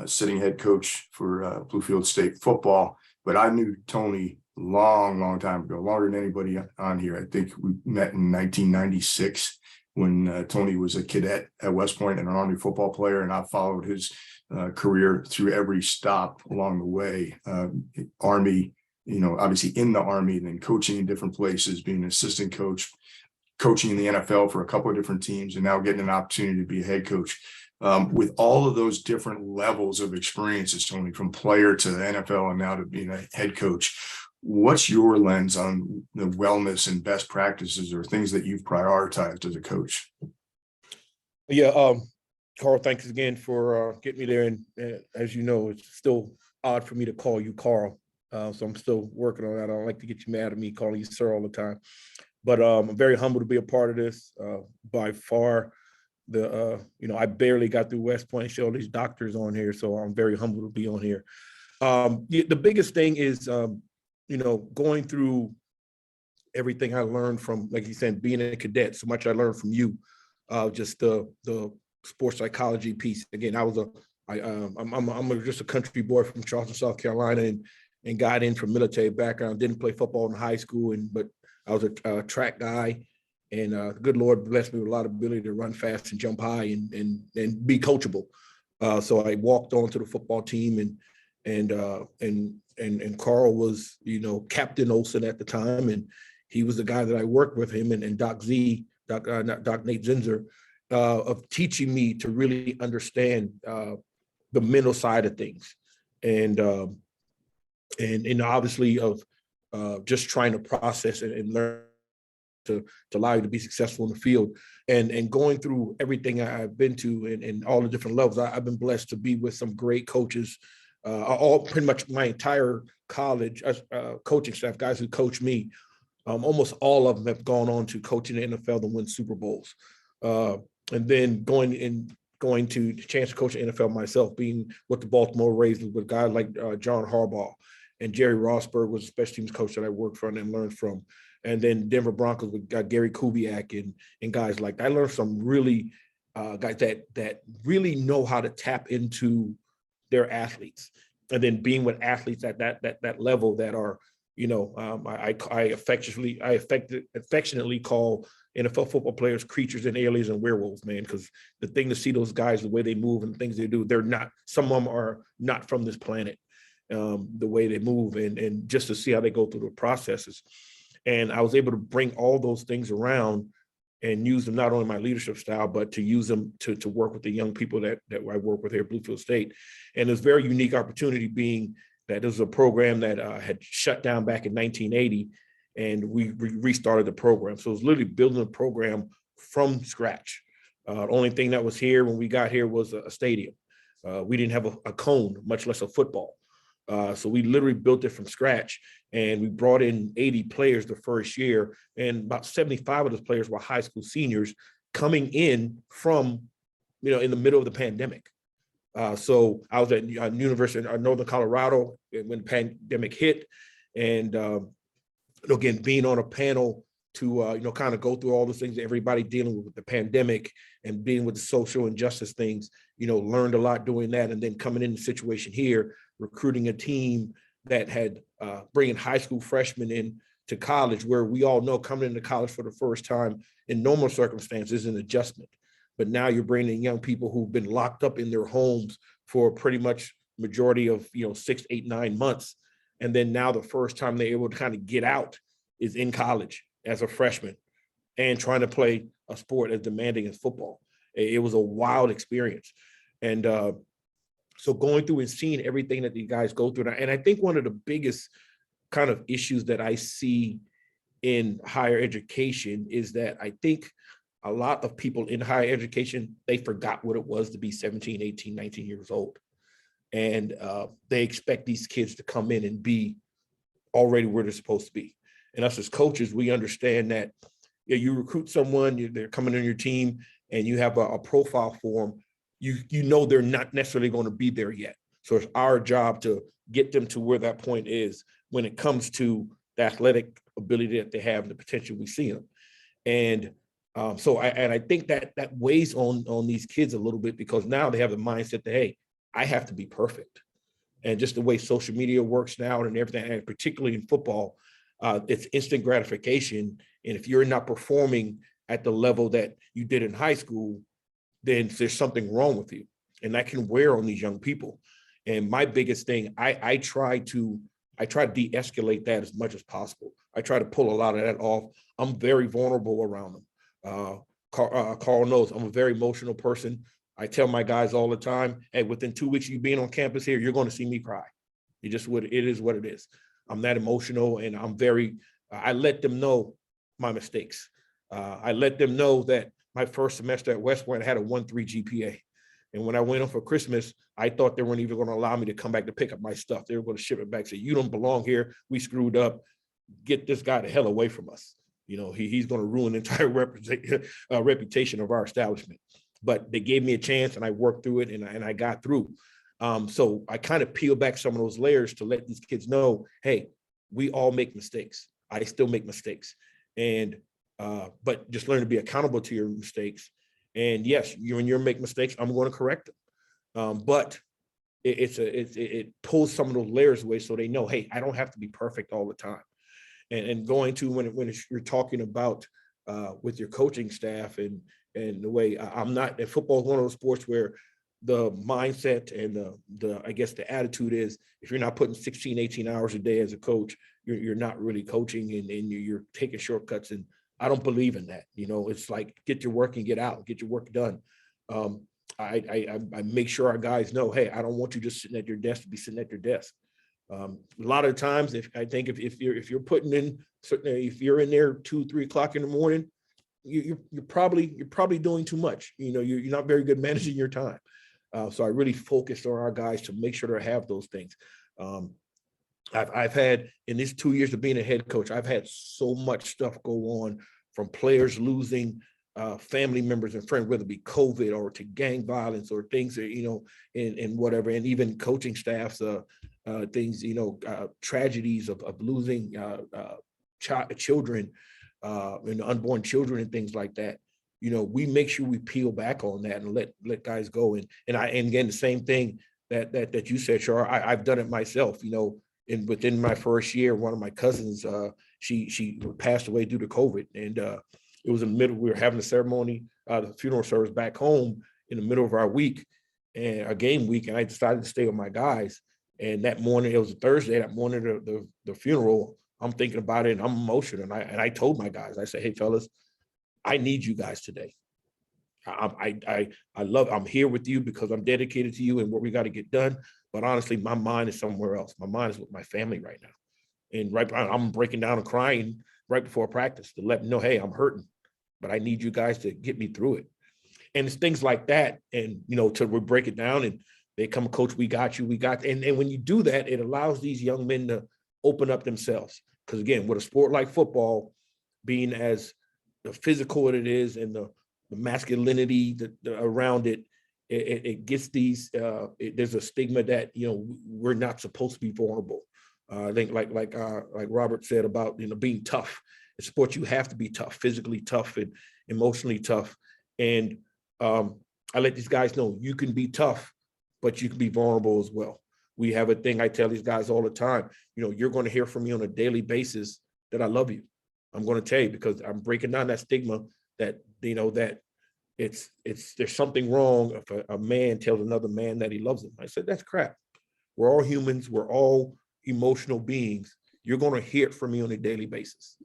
sitting head coach for Bluefield State football, but I knew Tony long time ago, longer than anybody on here. I think we met in 1996 when Tony was a cadet at West Point and an Army football player, and I followed his career through every stop along the way. Army, obviously in the Army, then coaching in different places, being an assistant coach, coaching in the NFL for a couple of different teams, and now getting an opportunity to be a head coach. With all of those different levels of experiences, Tony, from player to the NFL and now to being a head coach, what's your lens on the wellness and best practices or things that you've prioritized as a coach? Yeah, Carl, thanks again for getting me there. And as you know, it's still odd for me to call you Carl. So I'm still working on that. I don't like to get you mad at me calling you sir all the time. But I'm very humbled to be a part of this. By far, I barely got through West Point, show all these doctors on here. So I'm very humbled to be on here. The biggest thing is, going through everything I learned from, like you said, being a cadet, so much I learned from you, just the sports psychology piece. Again, I'm just a country boy from Charleston, South Carolina, and got in from military background, didn't play football in high school, but I was a track guy, and the good Lord blessed me with a lot of ability to run fast and jump high and be coachable. So I walked on to the football team, and Carl was, Captain Olsen at the time, and he was the guy that I worked with him and Doc Nate Zinzer, of teaching me to really understand the mental side of things, and obviously of just trying to process and learn to allow you to be successful in the field. And going through everything I've been to and all the different levels, I've been blessed to be with some great coaches, all pretty much my entire college coaching staff, guys who coach me. Almost all of them have gone on to coach in the NFL and win Super Bowls. And then going to the chance to coach the NFL myself, being with the Baltimore Ravens with guys like John Harbaugh and Jerry Rossberg was a special teams coach that I worked for and learned from. And then Denver Broncos with Gary Kubiak and guys like that. I learned some really guys that really know how to tap into their athletes. And then being with athletes at that level that are, I affectionately call NFL football players creatures and aliens and werewolves, man, because the thing to see those guys, the way they move and the things they do, some of them are not from this planet, the way they move and just to see how they go through the processes. And I was able to bring all those things around and use them not only in my leadership style, but to use them to work with the young people that I work with here at Bluefield State. And it's a very unique opportunity being that this was a program that had shut down back in 1980, and we restarted the program. So it was literally building a program from scratch. The only thing that was here when we got here was a stadium. We didn't have a cone, much less a football. So we literally built it from scratch, and we brought in 80 players the first year, and about 75 of those players were high school seniors coming in from, in the middle of the pandemic. So I was at University of Northern Colorado when the pandemic hit, and again, being on a panel to kind of go through all the things that everybody dealing with the pandemic and being with the social injustice things, learned a lot doing that, and then coming in the situation here, recruiting a team that had bringing high school freshmen in to college, where we all know coming into college for the first time in normal circumstances is an adjustment. But now you're bringing in young people who've been locked up in their homes for pretty much majority of 6, 8, 9 months, and then now the first time they're able to kind of get out is in college as a freshman and trying to play a sport as demanding as football. It was a wild experience, and so going through and seeing everything that these guys go through, and I think one of the biggest kind of issues that I see in higher education is that I think a lot of people in higher education, they forgot what it was to be 17, 18, 19 years old. And they expect these kids to come in and be already where they're supposed to be. And us as coaches, we understand that you recruit someone, they're coming on your team, and you have a profile for them. You know they're not necessarily going to be there yet. So it's our job to get them to where that point is when it comes to the athletic ability that they have and the potential we see them. And so I think that weighs on these kids a little bit, because now they have the mindset that, hey, I have to be perfect. And just the way social media works now and everything, and particularly in football, it's instant gratification. And if you're not performing at the level that you did in high school, then there's something wrong with you. And that can wear on these young people. And my biggest thing, I try to de-escalate that as much as possible. I try to pull a lot of that off. I'm very vulnerable around them. Carl knows I'm a very emotional person. I tell my guys all the time, hey, within 2 weeks of you being on campus here, you're going to see me cry. It is what it is. I'm that emotional, and I let them know my mistakes. I let them know that my first semester at West Point, I had a 1.3 GPA. And when I went on for Christmas, I thought they weren't even going to allow me to come back to pick up my stuff. They were going to ship it back, say, you don't belong here. We screwed up. Get this guy the hell away from us. He's going to ruin the entire reputation of our establishment. But they gave me a chance, and I worked through it, and I got through. So I kind of peel back some of those layers to let these kids know, hey, we all make mistakes. I still make mistakes. And but just learn to be accountable to your mistakes. And yes, when you make mistakes, I'm going to correct them. But it pulls some of those layers away, so they know, hey, I don't have to be perfect all the time. And going to when you're talking about with your coaching staff and the way I'm not, and football is one of those sports where the mindset and the attitude is, if you're not putting 16, 18 hours a day as a coach, you're not really coaching, and you're taking shortcuts. And I don't believe in that. It's like, get your work and get out, get your work done. I make sure our guys know, hey, I don't want you just sitting at your desk to be sitting at your desk. A lot of times, if you're putting in, certainly if you're in there 2-3 o'clock in the morning, you're probably doing too much. You're not very good managing your time. So I really focused on our guys to make sure they have those things. I've had, in these 2 years of being a head coach, I've had so much stuff go on, from players losing family members and friends, whether it be COVID or to gang violence or things that, and whatever, and even coaching staffs, things, tragedies of losing children, and unborn children and things like that. We make sure we peel back on that and let guys go. And again, the same thing that you said, Char, I've done it myself, and within my first year, one of my cousins, she passed away due to COVID. And it was in the middle, we were having a ceremony, the funeral service back home in the middle of our week, and a game week. And I decided to stay with my guys. And that morning, it was a Thursday, that morning, the funeral, I'm thinking about it and I'm emotional. And I told my guys, I said, hey fellas, I need you guys today. I'm here with you because I'm dedicated to you and what we got to get done. But honestly, my mind is somewhere else. My mind is with my family right now. And I'm breaking down and crying right before practice to let them know, hey, I'm hurting, but I need you guys to get me through it. And it's things like that. And, till we break it down and they come, coach, we got you, and when you do that, it allows these young men to open up themselves. Because again, with a sport like football, being as the physical it is and the masculinity around it, it gets these, there's a stigma that, we're not supposed to be vulnerable. I think like Robert said about, being tough. In sports, you have to be tough, physically tough and emotionally tough. And I let these guys know you can be tough, but you can be vulnerable as well. We have a thing I tell these guys all the time, you're going to hear from me on a daily basis that I love you. I'm going to tell you, because I'm breaking down that stigma that, that there's something wrong if a man tells another man that he loves him. I said, that's crap. We're all humans. We're all emotional beings. You're going to hear it from me on a daily basis.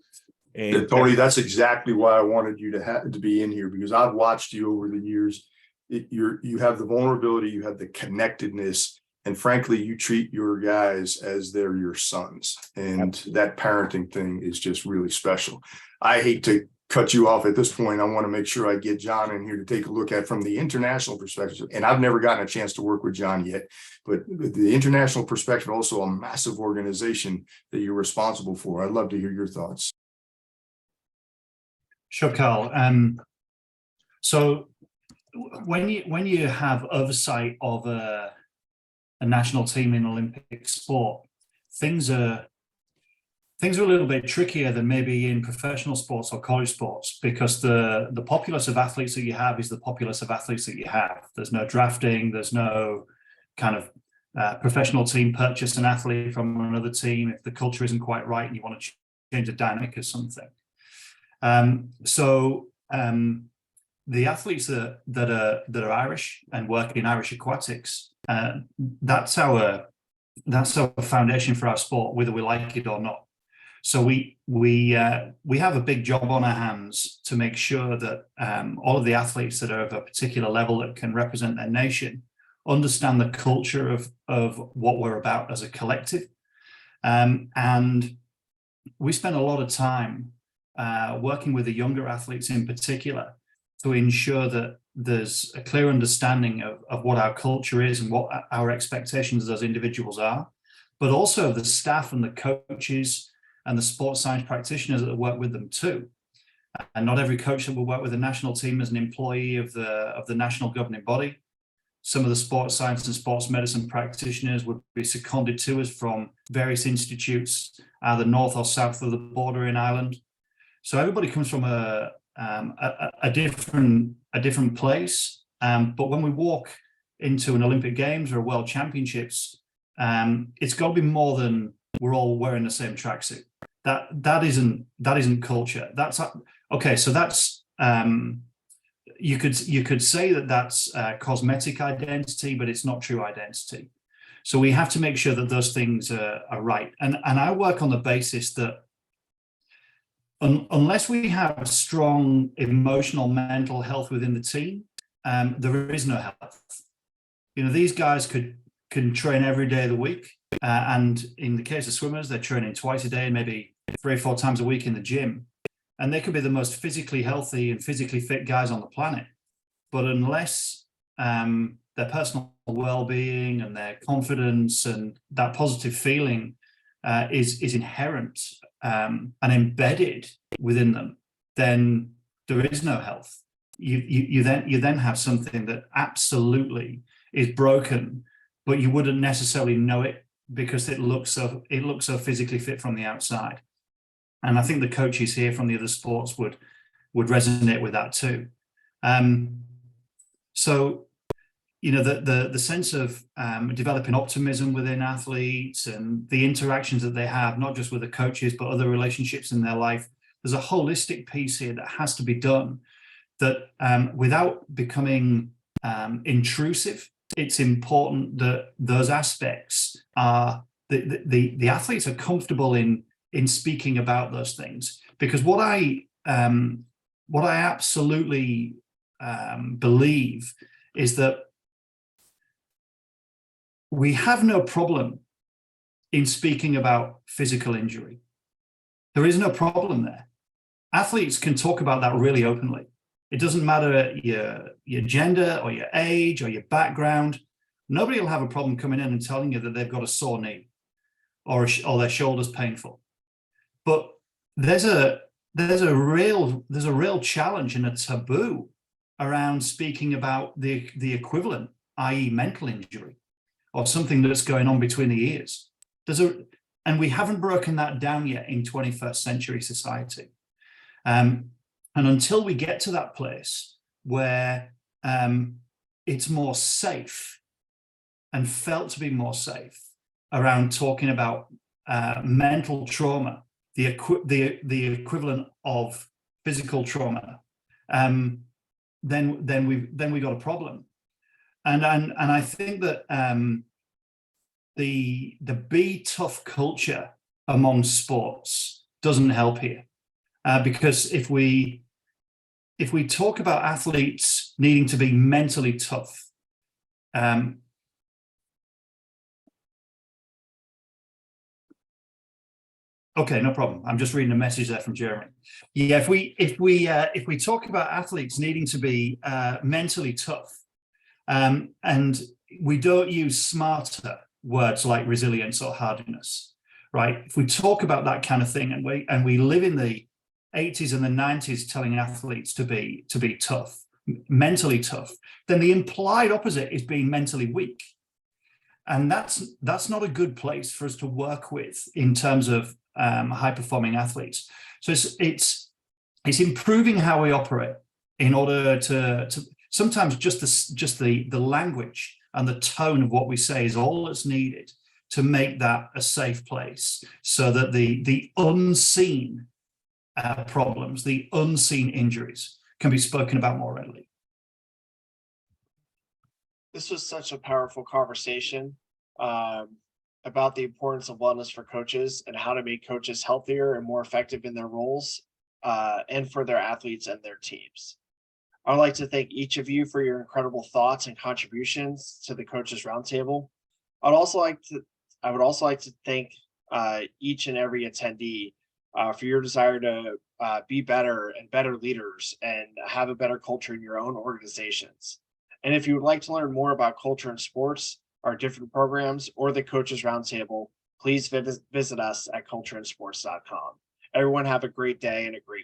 And yeah, Tony, that's exactly why I wanted you to be in here, because I've watched you over the years. You have the vulnerability, you have the connectedness, and frankly, you treat your guys as they're your sons. And that parenting thing is just really special. I hate to cut you off at this point. I want to make sure I get John in here to take a look at from the international perspective. And I've never gotten a chance to work with John yet, but the international perspective, also a massive organization that you're responsible for. I'd love to hear your thoughts. Sure, Carl. So when you have oversight of a national team in Olympic sport, things are a little bit trickier than maybe in professional sports or college sports, because the populace of athletes that you have is the populace of athletes that you have. There's no drafting, there's no kind of professional team purchase an athlete from another team if the culture isn't quite right and you want to change the dynamic of something. The athletes that are Irish and work in Irish aquatics, that's our foundation for our sport, whether we like it or not. So we have a big job on our hands to make sure that all of the athletes that are of a particular level that can represent their nation understand the culture of what we're about as a collective. And we spend a lot of time working with the younger athletes in particular to ensure that there's a clear understanding of what our culture is and what our expectations as individuals are, but also the staff and the coaches and the sports science practitioners that work with them too. And not every coach that will work with the national team is an employee of the national governing body. Some of the sports science and sports medicine practitioners would be seconded to us from various institutes, either north or south of the border in Ireland. So everybody comes from a different place. But when we walk into an Olympic Games or a World Championships, it's got to be more than we're all wearing the same tracksuit. That isn't culture. That's okay. So that's you could say that that's cosmetic identity, but it's not true identity. So we have to make sure that those things are right. And I work on the basis that unless we have strong emotional, mental health within the team, there is no health. These guys could can train every day of the week. And in the case of swimmers, they're training twice a day, maybe 3 or 4 times a week in the gym. And they could be the most physically healthy and physically fit guys on the planet. But unless their personal well-being and their confidence and that positive feeling is inherent and embedded within them, then there is no health. You then have something that absolutely is broken, but you wouldn't necessarily know it because it looks so physically fit from the outside. And I think the coaches here from the other sports would resonate with that too. So, you know, the sense of developing optimism within athletes and the interactions that they have, not just with the coaches, but other relationships in their life. There's a holistic piece here that has to be done that without becoming intrusive. It's important that those aspects are the athletes are comfortable in speaking about those things, because what I absolutely believe is that we have no problem in speaking about physical injury. There is no problem there. Athletes can talk about that really openly. It doesn't matter your gender or your age or your background. Nobody will have a problem coming in and telling you that they've got a sore knee or their shoulder's painful. But there's a real challenge and a taboo around speaking about the equivalent, i.e. mental injury or something that's going on between the ears. And we haven't broken that down yet in 21st century society. And until we get to that place where it's more safe and felt to be more safe around talking about mental trauma, the equivalent of physical trauma, then we got a problem. And I think that the be tough culture among sports doesn't help here, because if we talk about athletes needing to be mentally tough, okay, no problem. I'm just reading a message there from Jeremy. Yeah, if we talk about athletes needing to be mentally tough, and we don't use smarter words like resilience or hardiness, right? If we talk about that kind of thing, and we live in the 80s and the 90s telling athletes to be tough, mentally tough, then the implied opposite is being mentally weak. And that's not a good place for us to work with in terms of high-performing athletes. So it's improving how we operate in order to sometimes just the language and the tone of what we say is all that's needed to make that a safe place, so that the unseen problems, the unseen injuries can be spoken about more readily. This was such a powerful conversation about the importance of wellness for coaches and how to make coaches healthier and more effective in their roles and for their athletes and their teams. I'd like to thank each of you for your incredible thoughts and contributions to the Coaches Roundtable. I would also like to thank each and every attendee for your desire to be better and better leaders and have a better culture in your own organizations. And if you would like to learn more about culture in sports, our different programs, or the Coaches Roundtable, please visit us at cultureinsports.com. Everyone have a great day and a great